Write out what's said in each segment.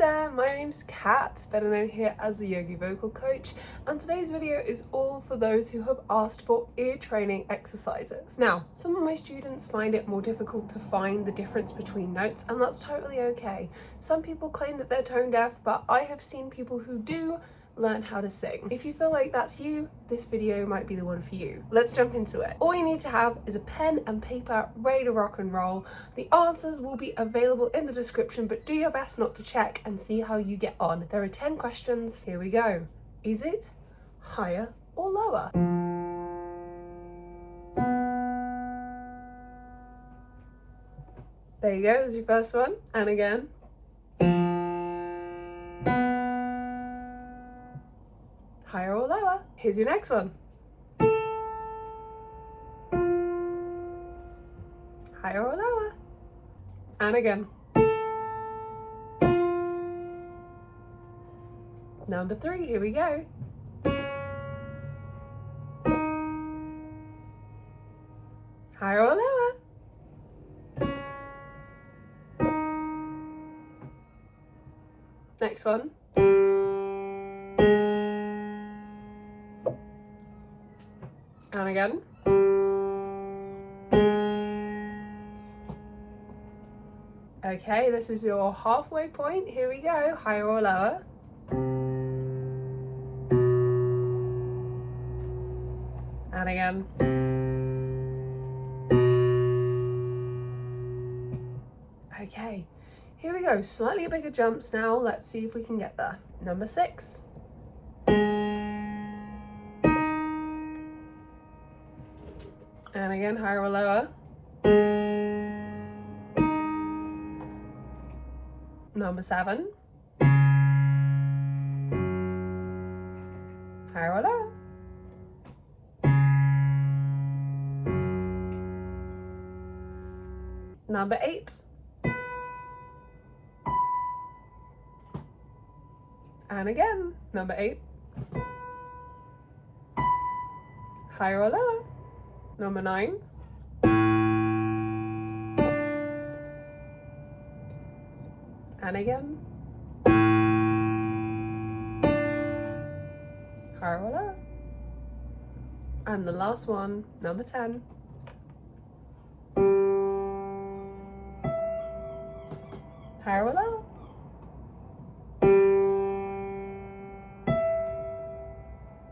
there, my name's Kat, better known here as the Yogi vocal coach, and today's video is all for those who have asked for ear training exercises. Now, some of my students find it more difficult to find the difference between notes, and that's totally okay. Some people claim that they're tone deaf, but I have seen people who do learn how to sing. If you feel like that's you, this video might be the one for you. Let's jump into it. All you need to have is a pen and paper ready to rock and roll. The answers will be available in the description, but do your best not to check and see how you get on. There are 10 questions. Here we go. Is it higher or lower? There you go, there's your first one. And again. Higher or lower? Here's your next one. Higher or lower? And again. Number 3, here we go. Higher or lower? Next one. And again. Okay, this is your halfway point. Here we go. Higher or lower? And again. Okay, here we go. Slightly bigger jumps now. Let's see if we can get there. Number 6. And again, higher or lower? Number 7. Higher or lower? Number 8. And again, number 8. Higher or lower? Number 9. And again. Higher or lower? And the last one, number 10. Higher or lower?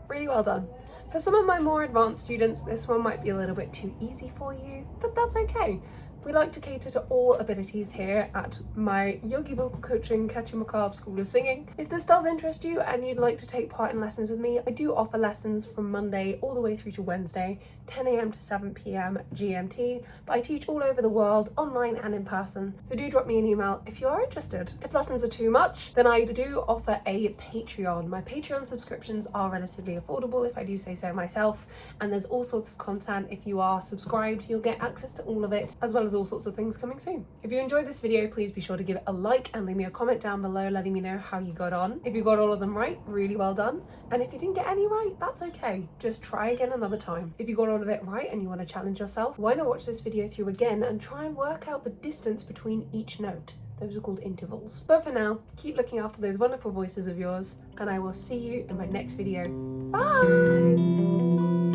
Really well done. For some of my more advanced students, this one might be a little bit too easy for you, but that's okay. We like to cater to all abilities here at my Yogi vocal coaching Katjamacabreteaching School of Singing. If this does interest you and you'd like to take part in lessons with me, I do offer lessons from Monday all the way through to Wednesday, 10 AM to 7 PM GMT, but I teach all over the world, online and in person, so do drop me an email if you are interested. If lessons are too much, then I do offer a Patreon. My Patreon subscriptions are relatively affordable, if I do say so myself, and there's all sorts of content. If you are subscribed, you'll get access to all of it, as well as all sorts of things coming soon. If you enjoyed this video, please be sure to give it a like and leave me a comment down below letting me know how you got on. If you got all of them right, really well done. And if you didn't get any right, that's okay. Just try again another time. If you got all of it right and you want to challenge yourself, why not watch this video through again and try and work out the distance between each note. Those are called intervals. But for now, keep looking after those wonderful voices of yours, and I will see you in my next video. Bye!